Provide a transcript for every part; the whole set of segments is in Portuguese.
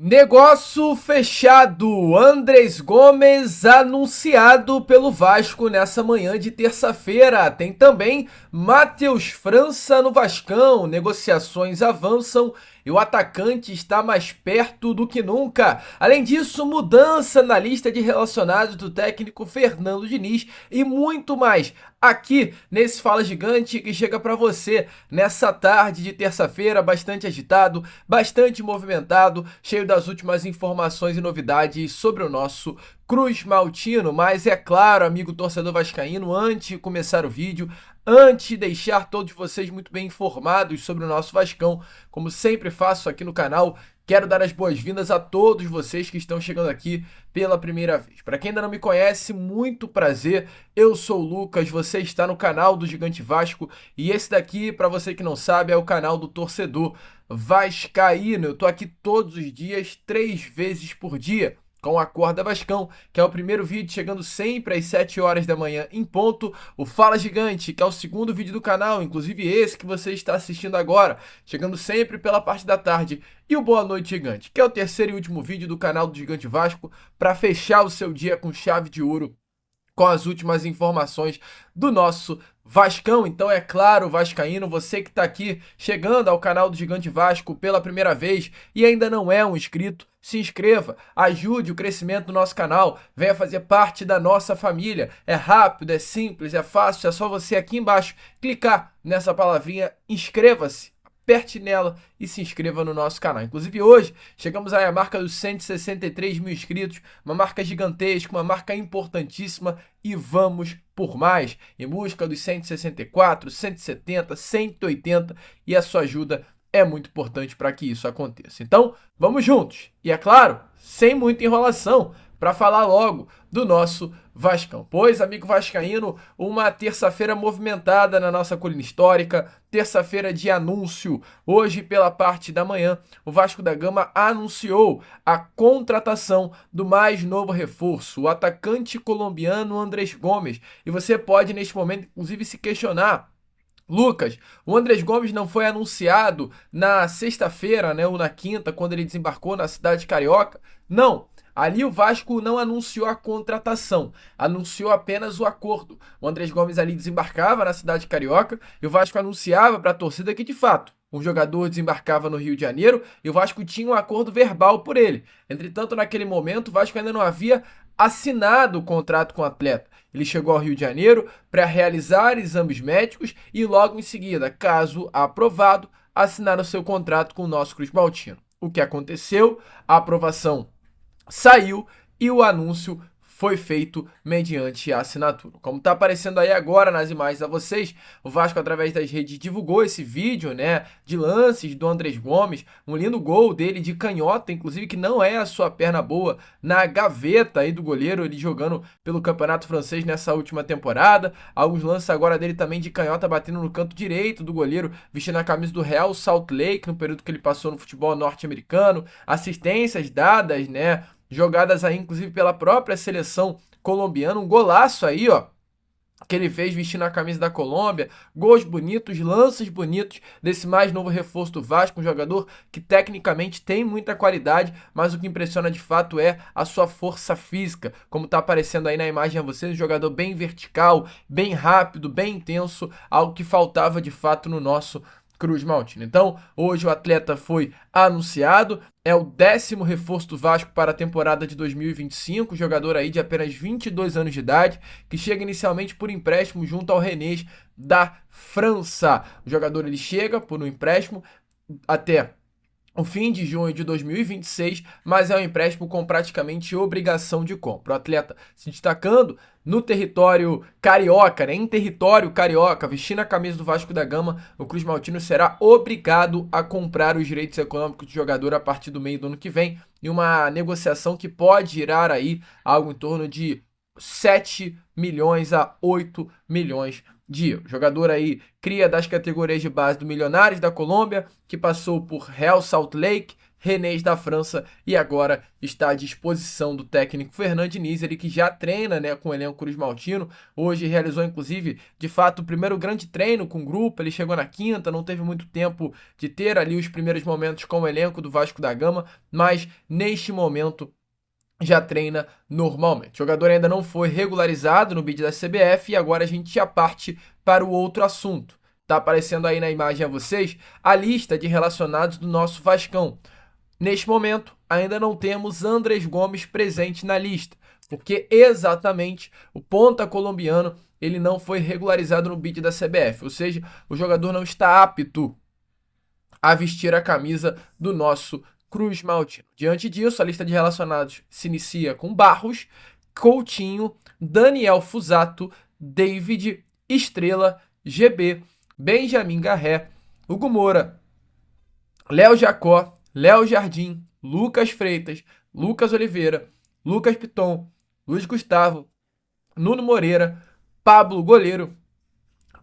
Negócio fechado. Andrés Gomes anunciado pelo Vasco nessa manhã de terça-feira. Tem também Matheus França no Vascão. Negociações avançam e o atacante está mais perto do que nunca. Além disso, mudança na lista de relacionados do técnico Fernando Diniz e muito mais aqui nesse Fala Gigante que chega para você nessa tarde de terça-feira, bastante agitado, bastante movimentado, cheio das últimas informações e novidades sobre o nosso Cruz Maltino. Mas é claro, amigo torcedor vascaíno, antes de começar o vídeo, antes de deixar todos vocês muito bem informados sobre o nosso Vascão, como sempre faço aqui no canal, quero dar as boas-vindas a todos vocês que estão chegando aqui pela primeira vez. Para quem ainda não me conhece, muito prazer, eu sou o Lucas, você está no canal do Gigante Vasco e esse daqui, para você que não sabe, é o canal do torcedor vascaíno. Eu tô aqui todos os dias, 3 vezes por dia, com a Acorda Vascão, que é o primeiro vídeo chegando sempre às 7 horas da manhã em ponto, o Fala Gigante, que é o segundo vídeo do canal, inclusive esse que você está assistindo agora, chegando sempre pela parte da tarde, e o Boa Noite Gigante, que é o terceiro e último vídeo do canal do Gigante Vasco, para fechar o seu dia com chave de ouro, com as últimas informações do nosso Vascão. Então é claro, vascaíno, você que está aqui chegando ao canal do Gigante Vasco pela primeira vez e ainda não é um inscrito, se inscreva, ajude o crescimento do nosso canal, venha fazer parte da nossa família. É rápido, é simples, é fácil, é só você aqui embaixo clicar nessa palavrinha inscreva-se, aperte nela e se inscreva no nosso canal. Inclusive hoje chegamos aí à marca dos 163 mil inscritos, uma marca gigantesca, uma marca importantíssima e vamos por mais, em busca dos 164, 170, 180 e a sua ajuda é muito importante para que isso aconteça. Então, vamos juntos. E é claro, sem muita enrolação, para falar logo do nosso Vascão. Pois, amigo vascaíno, uma terça-feira movimentada na nossa colina histórica, terça-feira de anúncio. Hoje, pela parte da manhã, o Vasco da Gama anunciou a contratação do mais novo reforço, o atacante colombiano Andrés Gomes. E você pode, neste momento, inclusive, se questionar: Lucas, o Andrés Gomes não foi anunciado na sexta-feira, né, ou na quinta, quando ele desembarcou na cidade carioca? Não. Ali o Vasco não anunciou a contratação, anunciou apenas o acordo. O Andrés Gomes ali desembarcava na cidade carioca e o Vasco anunciava para a torcida que, de fato, um jogador desembarcava no Rio de Janeiro e o Vasco tinha um acordo verbal por ele. Entretanto, naquele momento, o Vasco ainda não havia assinado o contrato com o atleta. Ele chegou ao Rio de Janeiro para realizar exames médicos e logo em seguida, caso aprovado, assinar o seu contrato com o nosso Cruz Maltino. O que aconteceu? A aprovação saiu e o anúncio foi feito mediante a assinatura. Como está aparecendo aí agora nas imagens a vocês, o Vasco, através das redes, divulgou esse vídeo, né, de lances do Andrés Gomes, um lindo gol dele de canhota, inclusive, que não é a sua perna boa, na gaveta aí do goleiro, ele jogando pelo Campeonato Francês nessa última temporada. Alguns lances agora dele também de canhota, batendo no canto direito do goleiro, vestindo a camisa do Real Salt Lake, no período que ele passou no futebol norte-americano. Assistências dadas, né, jogadas aí, inclusive, pela própria seleção colombiana. Um golaço aí, ó, que ele fez vestindo a camisa da Colômbia. Gols bonitos, lances bonitos desse mais novo reforço do Vasco, um jogador que tecnicamente tem muita qualidade, mas o que impressiona de fato é a sua força física, como está aparecendo aí na imagem a vocês, um jogador bem vertical, bem rápido, bem intenso, algo que faltava de fato no nosso Cruz Maltino. Então, hoje o atleta foi anunciado, é o 10º reforço do Vasco para a temporada de 2025, jogador aí de apenas 22 anos de idade, que chega inicialmente por empréstimo junto ao Rennes da França. O jogador ele chega por um empréstimo até o fim de junho de 2026, mas é um empréstimo com praticamente obrigação de compra. O atleta se destacando no território carioca, né? Em território carioca, vestindo a camisa do Vasco da Gama, o Cruz Maltino será obrigado a comprar os direitos econômicos do jogador a partir do meio do ano que vem, em uma negociação que pode girar aí algo em torno de 7 milhões a 8 milhões de euros. Jogador aí cria das categorias de base do Milionários da Colômbia, que passou por Real Salt Lake, Renês da França, e agora está à disposição do técnico Fernand Diniz, ele que já treina, né, com o elenco cruzmaltino. Hoje realizou, inclusive, de fato, o primeiro grande treino com o grupo. Ele chegou na quinta, não teve muito tempo de ter ali os primeiros momentos com o elenco do Vasco da Gama, mas neste momento já treina normalmente. O jogador ainda não foi regularizado no bid da CBF e agora a gente já parte para o outro assunto. Tá aparecendo aí na imagem a vocês a lista de relacionados do nosso Vascão. Neste momento, ainda não temos Andrés Gomes presente na lista, porque exatamente o ponta colombiano ele não foi regularizado no bid da CBF, ou seja, o jogador não está apto a vestir a camisa do nosso Cruz Maltino. Diante disso, a lista de relacionados se inicia com Barros, Coutinho, Daniel Fusato, David, Estrela, GB, Benjamin Garré, Hugo Moura, Léo Jacó, Léo Jardim, Lucas Freitas, Lucas Oliveira, Lucas Piton, Luiz Gustavo, Nuno Moreira, Pablo Goleiro,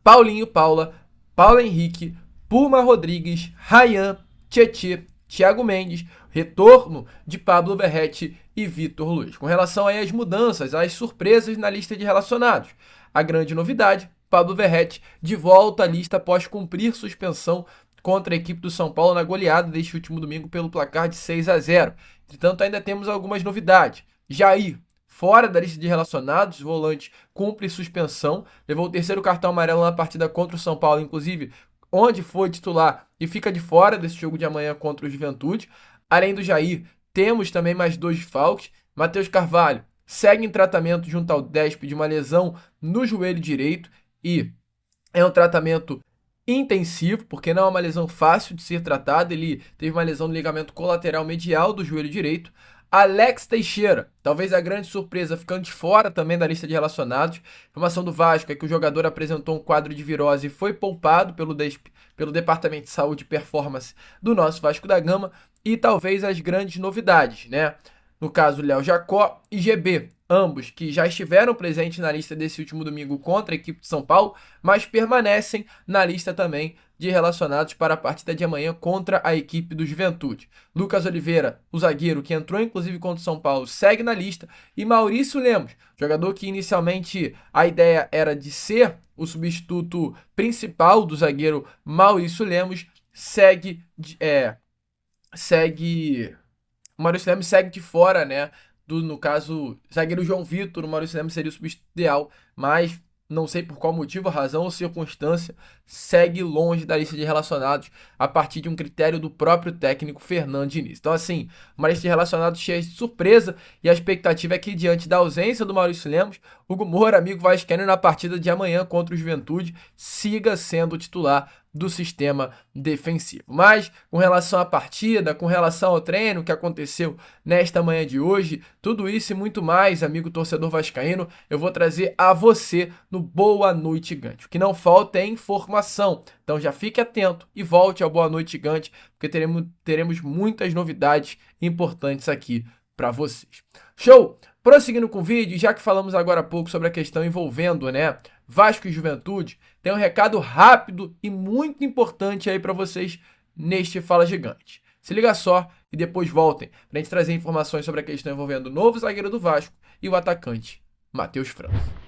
Paulinho Paula, Paulo Henrique, Puma Rodrigues, Rayan, Tietê, Thiago Mendes, retorno de Pablo Verrete e Vitor Luiz. Com relação aí às mudanças, às surpresas na lista de relacionados, a grande novidade, Pablo Verrete de volta à lista após cumprir suspensão contra a equipe do São Paulo na goleada deste último domingo pelo placar de 6-0. Entretanto, ainda temos algumas novidades. Jair, fora da lista de relacionados, volante cumpre suspensão, levou o terceiro cartão amarelo na partida contra o São Paulo, inclusive onde foi titular e fica de fora desse jogo de amanhã contra o Juventude. Além do Jair, temos também mais 2 desfalques. Matheus Carvalho segue em tratamento junto ao DESP de uma lesão no joelho direito e é um tratamento intensivo, porque não é uma lesão fácil de ser tratada. Ele teve uma lesão no ligamento colateral medial do joelho direito. Alex Teixeira, talvez a grande surpresa, ficando de fora também da lista de relacionados. A informação do Vasco é que o jogador apresentou um quadro de virose e foi poupado pelo Departamento de Saúde e Performance do nosso Vasco da Gama. E talvez as grandes novidades, né? No caso, Léo Jacó e GB, ambos que já estiveram presentes na lista desse último domingo contra a equipe de São Paulo, mas permanecem na lista também de relacionados para a partida de amanhã contra a equipe do Juventude. Lucas Oliveira, o zagueiro que entrou inclusive contra o São Paulo, segue na lista, e Maurício Lemos, jogador que inicialmente a ideia era de ser o substituto principal do zagueiro Maurício Lemos, o Maurício Lemos segue de fora, né? No caso, zagueiro João Vitor, o Maurício Lemos seria o substituto ideal, mas não sei por qual motivo, razão ou circunstância, segue longe da lista de relacionados a partir de um critério do próprio técnico Fernand Diniz. Então, assim, uma lista de relacionados cheia de surpresa, e a expectativa é que, diante da ausência do Maurício Lemos, Hugo Moura, amigo vascaíno, na partida de amanhã contra o Juventude, siga sendo o titular do sistema defensivo. Mas, com relação à partida, com relação ao treino que aconteceu nesta manhã de hoje, tudo isso e muito mais, amigo torcedor vascaíno, eu vou trazer a você no Boa Noite Gigante. O que não falta é informação, então já fique atento e volte ao Boa Noite Gigante, porque teremos muitas novidades importantes aqui para vocês. Show! Prosseguindo com o vídeo, já que falamos agora há pouco sobre a questão envolvendo, né, Vasco e Juventude, tem um recado rápido e muito importante aí para vocês neste Fala Gigante. Se liga só e depois voltem para a gente trazer informações sobre a questão envolvendo o novo zagueiro do Vasco e o atacante Matheus França.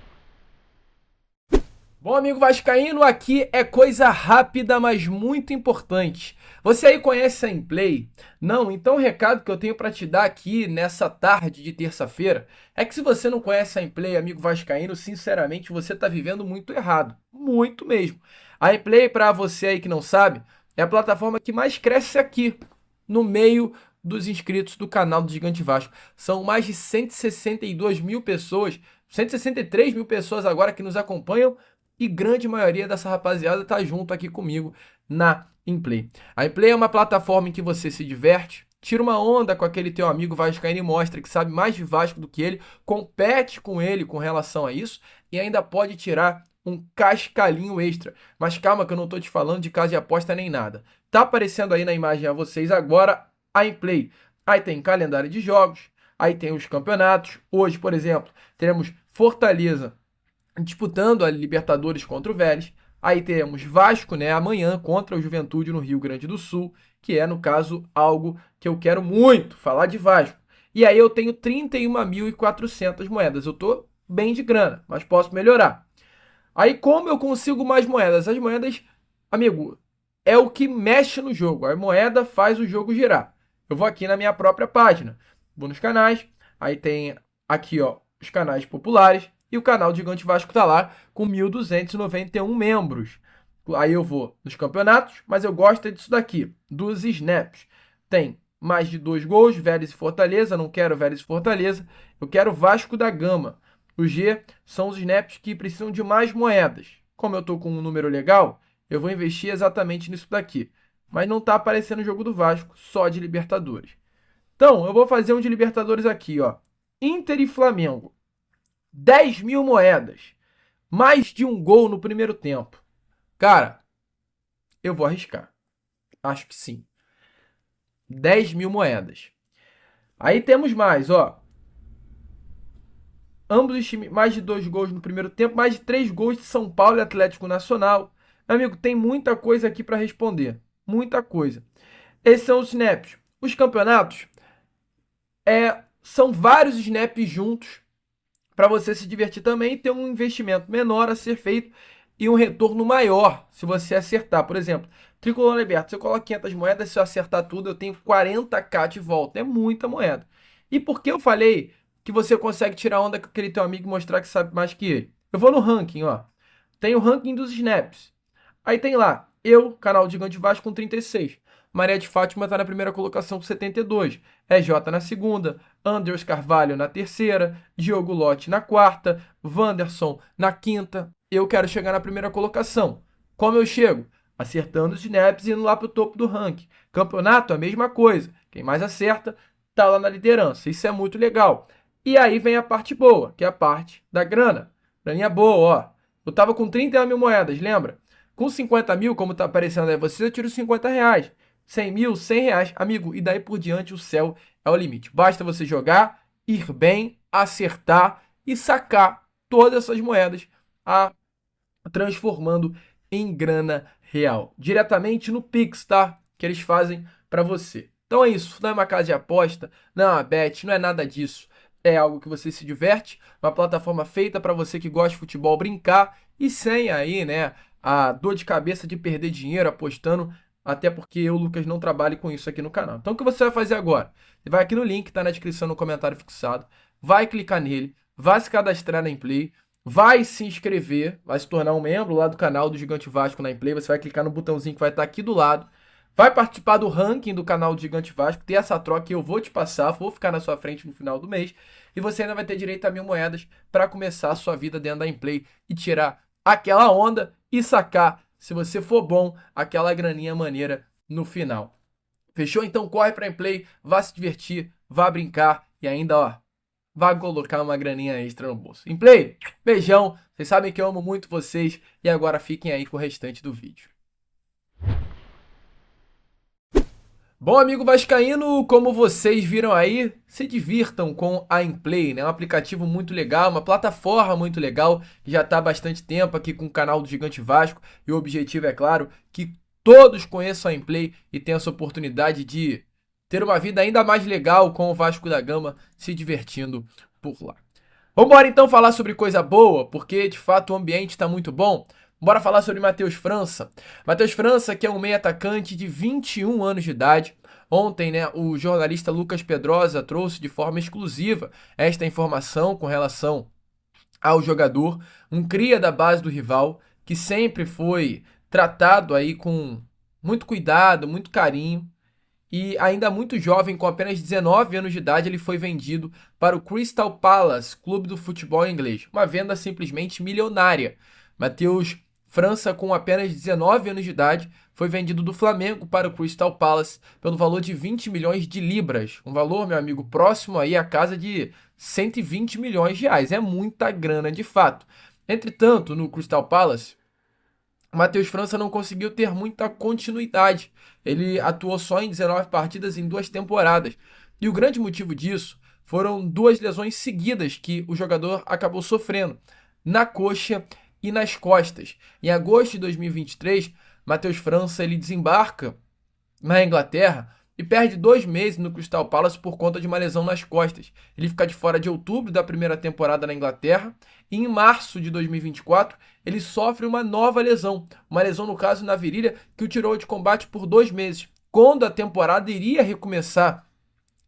Bom, amigo vascaíno, aqui é coisa rápida, mas muito importante. Você aí conhece a Inplay? Não? Então o recado que eu tenho para te dar aqui nessa tarde de terça-feira é que se você não conhece a Inplay, amigo vascaíno, sinceramente você está vivendo muito errado. Muito mesmo. A Inplay, para você aí que não sabe, é a plataforma que mais cresce aqui no meio dos inscritos do canal do Gigante Vasco. São mais de 162 mil pessoas, 163 mil pessoas agora que nos acompanham, e grande maioria dessa rapaziada tá junto aqui comigo na Inplay. A Inplay é uma plataforma em que você se diverte, tira uma onda com aquele teu amigo vascaíno e mostra que sabe mais de Vasco do que ele, compete com ele com relação a isso e ainda pode tirar um cascalinho extra. Mas calma que eu não tô te falando de casa de aposta nem nada. Tá aparecendo aí na imagem a vocês agora a Inplay. Aí tem calendário de jogos, aí tem os campeonatos. Hoje, por exemplo, teremos Fortaleza disputando a Libertadores contra o Vélez. Aí teremos Vasco, né, amanhã contra o Juventude no Rio Grande do Sul. que é, no caso, algo que eu quero muito, falar de Vasco. E aí eu tenho 31.400 moedas. Eu tô bem de grana, mas posso melhorar. Aí como eu consigo mais moedas? As moedas, amigo, é o que mexe no jogo. A moeda faz o jogo girar. Eu vou aqui na minha própria página, vou nos canais, aí tem aqui, ó, os canais populares e o canal Gigante Vasco tá lá com 1.291 membros. Aí eu vou nos campeonatos, mas eu gosto disso daqui, dos snaps. Tem mais de 2 gols, Vélez e Fortaleza, não quero Vélez e Fortaleza, eu quero Vasco da Gama. O G são os snaps que precisam de mais moedas. Como eu estou com um número legal, eu vou investir exatamente nisso daqui. Mas não está aparecendo o jogo do Vasco, só de Libertadores. Então, eu vou fazer um de Libertadores aqui, ó. Inter e Flamengo. 10.000 moedas. Mais de um gol no primeiro tempo. Cara, eu vou arriscar. Acho que sim. 10.000 moedas. Aí temos mais, ó. Ambos os times, mais de 2 gols no primeiro tempo, mais de 3 gols de São Paulo e Atlético Nacional. Meu amigo, tem muita coisa aqui para responder. Muita coisa. Esses são os snaps. Os campeonatos são vários snaps juntos para você se divertir também e ter um investimento menor a ser feito e um retorno maior se você acertar. Por exemplo, Tricolor Liberto, se eu coloco 500 moedas, se eu acertar tudo, eu tenho 40k de volta. É muita moeda. E por que eu falei que você consegue tirar onda com aquele teu amigo e mostrar que sabe mais que ele? Eu vou no ranking, ó. Tem o ranking dos snaps. Aí tem lá, eu, canal Gigante Vasco com 36. Maria de Fátima tá na primeira colocação com 72. EJ na segunda, Anders Carvalho na terceira, Diogo Lotti na quarta, Wanderson na quinta. Eu quero chegar na primeira colocação. Como eu chego? Acertando os snaps e indo lá pro topo do ranking. Campeonato, a mesma coisa. Quem mais acerta, tá lá na liderança. Isso é muito legal. E aí vem a parte boa, que é a parte da grana. Graninha boa, ó. Eu tava com 31.000 moedas, lembra? Com 50.000, como tá aparecendo aí você, eu tiro 50 reais. 100 mil, 100 reais. Amigo, e daí por diante o céu é o limite. Basta você jogar, ir bem, acertar e sacar todas essas moedas, transformando em grana real. Diretamente no Pix, tá? Que eles fazem para você. Então é isso. Não é uma casa de aposta, não é uma bet, não é nada disso. É algo que você se diverte, uma plataforma feita para você que gosta de futebol brincar e sem aí, né, a dor de cabeça de perder dinheiro apostando, até porque eu, Lucas, não trabalho com isso aqui no canal. Então o que você vai fazer agora? Você vai aqui no link, tá na descrição, no comentário fixado, vai clicar nele, vai se cadastrar na Inplay, vai se inscrever, vai se tornar um membro lá do canal do Gigante Vasco na Inplay, você vai clicar no botãozinho que vai estar aqui do lado, vai participar do ranking do canal do Gigante Vasco, ter essa troca que eu vou te passar, vou ficar na sua frente no final do mês, e você ainda vai ter direito a 1.000 moedas para começar a sua vida dentro da Inplay e tirar aquela onda e sacar, se você for bom, aquela graninha maneira no final. Fechou? Então corre pra Inplay, vá se divertir, vá brincar e ainda, ó, vá colocar uma graninha extra no bolso. Inplay, beijão, vocês sabem que eu amo muito vocês e agora fiquem aí com o restante do vídeo. Bom, amigo vascaíno, como vocês viram aí, se divirtam com a Inplay, né? Um aplicativo muito legal, uma plataforma muito legal, que já está há bastante tempo aqui com o canal do Gigante Vasco, e o objetivo é claro que todos conheçam a Inplay e tenham essa oportunidade de ter uma vida ainda mais legal com o Vasco da Gama, se divertindo por lá. Vamos então falar sobre coisa boa, porque de fato o ambiente está muito bom. Bora falar sobre Matheus França. Matheus França, que é um meio atacante de 21 anos de idade. Ontem, né, o jornalista Lucas Pedrosa trouxe de forma exclusiva esta informação com relação ao jogador, um cria da base do rival, que sempre foi tratado aí com muito cuidado, muito carinho. E ainda muito jovem, com apenas 19 anos de idade, ele foi vendido para o Crystal Palace, clube do futebol inglês. Uma venda simplesmente milionária. Matheus França, com apenas 19 anos de idade, foi vendido do Flamengo para o Crystal Palace pelo valor de 20 milhões de libras. Um valor, meu amigo, próximo aí à casa de 120 milhões de reais. É muita grana de fato. Entretanto, no Crystal Palace, Matheus França não conseguiu ter muita continuidade. Ele atuou só em 19 partidas em 2 temporadas. E o grande motivo disso foram 2 lesões seguidas que o jogador acabou sofrendo, na coxa e nas costas. Em agosto de 2023, Matheus França ele desembarca na Inglaterra e perde 2 meses no Crystal Palace por conta de uma lesão nas costas. Ele fica de fora de outubro da primeira temporada na Inglaterra e em março de 2024 ele sofre uma nova lesão, uma lesão no caso na virilha que o tirou de combate por 2 meses. Quando a temporada iria recomeçar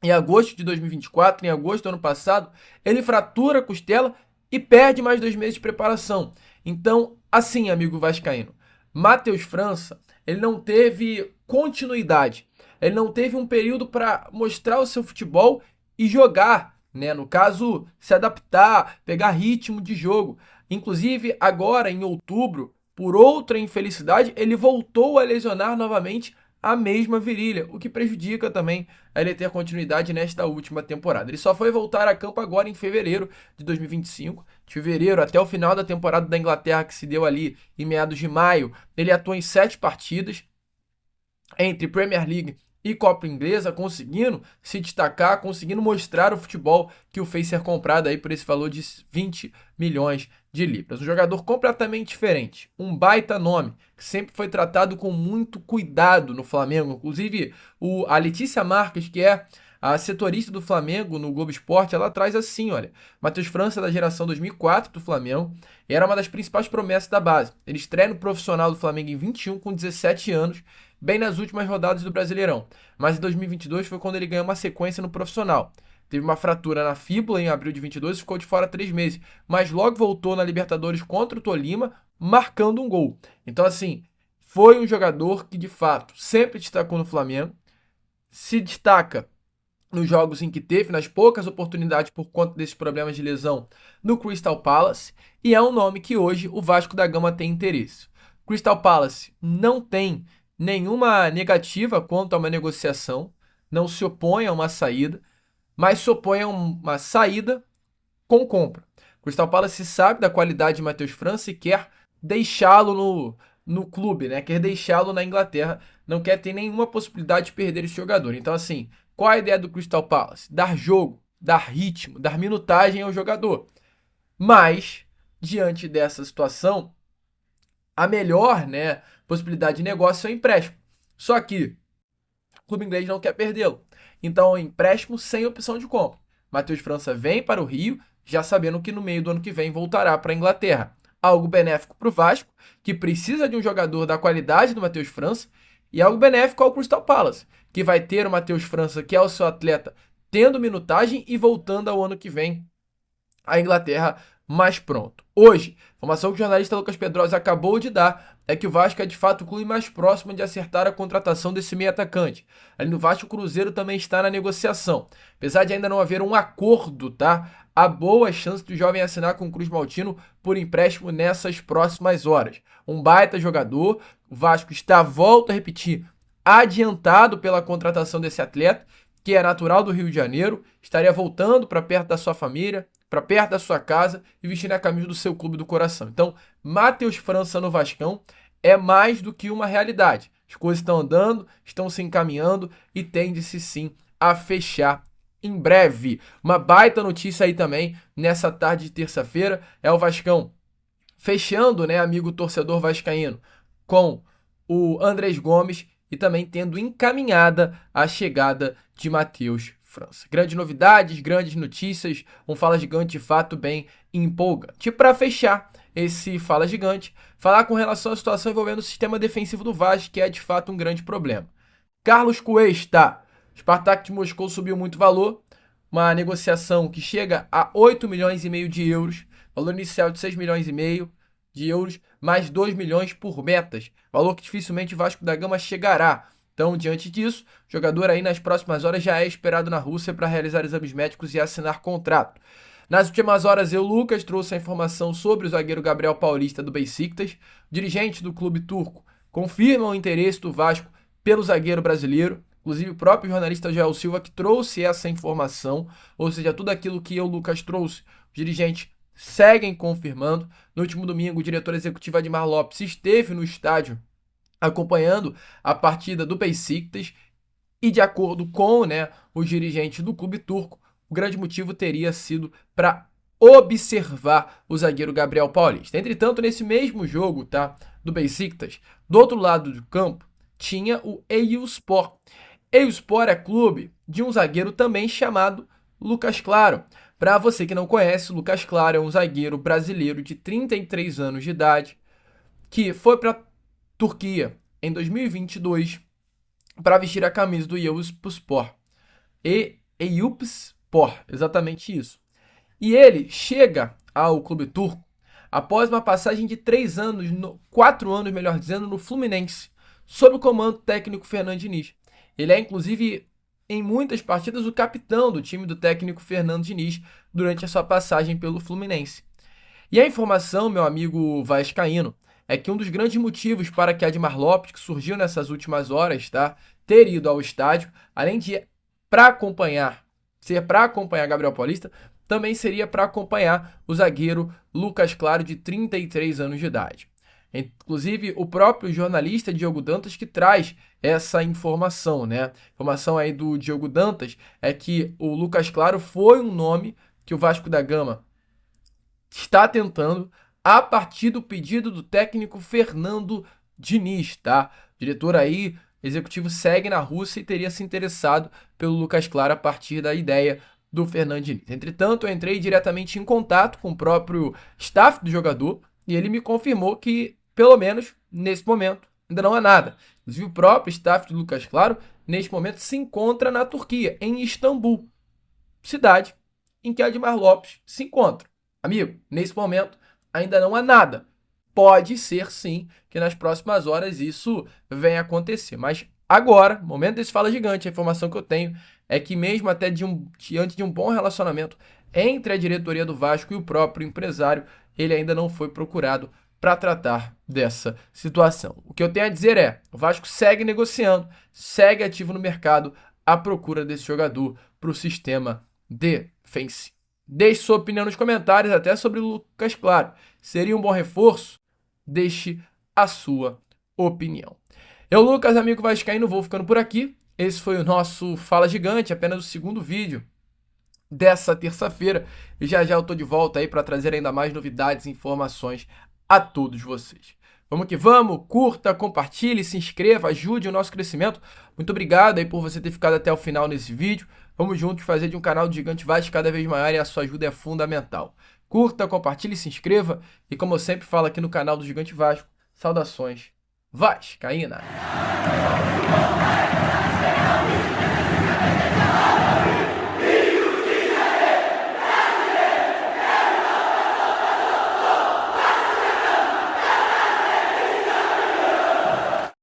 em agosto de 2024, em agosto do ano passado, ele fratura a costela e perde mais 2 meses de preparação. Então, assim, amigo vascaíno, Matheus França, ele não teve continuidade. Ele não teve um período para mostrar o seu futebol e jogar, né? No caso, se adaptar, pegar ritmo de jogo. Inclusive, agora em outubro, por outra infelicidade, ele voltou a lesionar novamente a mesma virilha, o que prejudica também a ele ter continuidade nesta última temporada. Ele só foi voltar a campo agora em fevereiro de 2025, de fevereiro até o final da temporada da Inglaterra, que se deu ali em meados de maio. Ele atuou em 7 partidas, entre Premier League e Copa Inglesa, conseguindo se destacar, conseguindo mostrar o futebol que o fez ser comprado aí por esse valor de 20 milhões de libras. Um jogador completamente diferente, um baita nome, que sempre foi tratado com muito cuidado no Flamengo. Inclusive, a Letícia Marques, que é a setorista do Flamengo no Globo Esporte, ela traz assim, olha, Matheus França da geração 2004 do Flamengo, era uma das principais promessas da base. Ele estreia no profissional do Flamengo em 21 com 17 anos, bem nas últimas rodadas do Brasileirão. Mas em 2022 foi quando ele ganhou uma sequência no profissional. Teve uma fratura na fíbula em abril de 22 e ficou de fora 3 meses. Mas logo voltou na Libertadores contra o Tolima, marcando um gol. Então, assim, foi um jogador que, de fato, sempre destacou no Flamengo. Se destaca nos jogos em que teve, nas poucas oportunidades por conta desses problemas de lesão no Crystal Palace. E é um nome que hoje o Vasco da Gama tem interesse. Crystal Palace não tem nenhuma negativa quanto a uma negociação, não se opõe a uma saída, mas se opõe a uma saída com compra. Crystal Palace sabe da qualidade de Matheus França e quer deixá-lo no clube, né? Quer deixá-lo na Inglaterra, não quer ter nenhuma possibilidade de perder esse jogador. Então, assim, qual a ideia do Crystal Palace? Dar jogo, dar ritmo, dar minutagem ao jogador. Mas, diante dessa situação, a melhor, né, possibilidade de negócio é o empréstimo. Só que o clube inglês não quer perdê-lo. Então, é um empréstimo sem opção de compra. Matheus França vem para o Rio, já sabendo que no meio do ano que vem voltará para a Inglaterra. Algo benéfico para o Vasco, que precisa de um jogador da qualidade do Matheus França, e algo benéfico ao Crystal Palace, que vai ter o Matheus França, que é o seu atleta, tendo minutagem e voltando ao ano que vem à Inglaterra mais pronto. Hoje, a informação que o jornalista Lucas Pedrosa acabou de dar é que o Vasco é de fato o clube mais próximo de acertar a contratação desse meio atacante. Ali no Vasco, o Cruzeiro também está na negociação. Apesar de ainda não haver um acordo, tá? Há boa chance do jovem assinar com o Cruz Maltino por empréstimo nessas próximas horas. Um baita jogador, o Vasco está, volto a repetir, adiantado pela contratação desse atleta, que é natural do Rio de Janeiro, estaria voltando para perto da sua família, para perto da sua casa e vestindo a camisa do seu clube do coração. Então, Matheus França no Vascão é mais do que uma realidade. As coisas estão andando, estão se encaminhando e tende-se sim a fechar em breve. Uma baita notícia aí também nessa tarde de terça-feira é o Vascão fechando, né, amigo torcedor vascaíno, com o Andrés Gomes e também tendo encaminhada a chegada de Matheus França. Grandes novidades, grandes notícias, um Fala Gigante de fato bem empolgante. E para fechar esse Fala Gigante, falar com relação à situação envolvendo o sistema defensivo do Vasco, que é de fato um grande problema. Carlos Cuesta, Spartak de Moscou subiu muito valor, uma negociação que chega a 8 milhões e meio de euros, valor inicial de 6 milhões e meio de euros, mais 2 milhões por metas, valor que dificilmente o Vasco da Gama chegará. Então, diante disso, o jogador aí nas próximas horas já é esperado na Rússia para realizar exames médicos e assinar contrato. Nas últimas horas, Lucas, trouxe a informação sobre o zagueiro Gabriel Paulista do Beşiktaş. Dirigente do clube turco confirma o interesse do Vasco pelo zagueiro brasileiro. Inclusive, o próprio jornalista Joel Silva que trouxe essa informação, ou seja, tudo aquilo que Lucas trouxe, os dirigentes seguem confirmando. No último domingo, o diretor executivo Admar Lopes esteve no estádio acompanhando a partida do Beşiktaş e, de acordo com, né, os dirigentes do clube turco, o grande motivo teria sido para observar o zagueiro Gabriel Paulista. Entretanto, nesse mesmo jogo, tá, do Beşiktaş, do outro lado do campo, tinha o Eyüpspor. Eyüpspor é clube de um zagueiro também chamado Lucas Claro. Para você que não conhece, o Lucas Claro é um zagueiro brasileiro de 33 anos de idade que foi para a Turquia em 2022 para vestir a camisa do Eyüpspor. Eyüpspor, exatamente isso. E ele chega ao clube turco após uma passagem de 3 anos, 4 anos, melhor dizendo, no Fluminense, sob o comando técnico Fernando Diniz. Ele é, inclusive, em muitas partidas, o capitão do time do técnico Fernando Diniz durante a sua passagem pelo Fluminense. E a informação, meu amigo vascaíno, é que um dos grandes motivos para que Admar Lopes, que surgiu nessas últimas horas, tá, ter ido ao estádio, além de ser para acompanhar Gabriel Paulista, também seria para acompanhar o zagueiro Lucas Claro, de 33 anos de idade. Inclusive, o próprio jornalista Diogo Dantas que traz essa informação, né? A informação aí do Diogo Dantas é que o Lucas Claro foi um nome que o Vasco da Gama está tentando a partir do pedido do técnico Fernando Diniz, tá? O diretor aí, executivo, segue na Rússia e teria se interessado pelo Lucas Claro a partir da ideia do Fernando Diniz. Entretanto, eu entrei diretamente em contato com o próprio staff do jogador e ele me confirmou que, pelo menos nesse momento, ainda não há nada. Inclusive, o próprio staff do Lucas Claro, neste momento, se encontra na Turquia, em Istambul, cidade em que Admar Lopes se encontra. Amigo, nesse momento ainda não há nada. Pode ser sim que nas próximas horas isso venha a acontecer. Mas agora, momento desse Fala Gigante, a informação que eu tenho é que mesmo até diante de um bom relacionamento entre a diretoria do Vasco e o próprio empresário, ele ainda não foi procurado para tratar dessa situação. O que eu tenho a dizer é, o Vasco segue negociando, segue ativo no mercado à procura desse jogador para o sistema defensivo. Deixe sua opinião nos comentários, até sobre o Lucas Claro. Seria um bom reforço? Deixe a sua opinião. Eu, Lucas, amigo vascaíno, vou ficando por aqui. Esse foi o nosso Fala Gigante, apenas o segundo vídeo dessa terça-feira. E já eu tô de volta aí para trazer ainda mais novidades e informações a todos vocês. Vamos que vamos, curta, compartilhe, se inscreva, ajude o nosso crescimento. Muito obrigado aí por você ter ficado até o final nesse vídeo. Vamos juntos fazer de um canal do Gigante Vasco cada vez maior e a sua ajuda é fundamental. Curta, compartilhe, se inscreva e como eu sempre falo aqui no canal do Gigante Vasco, saudações vascaína!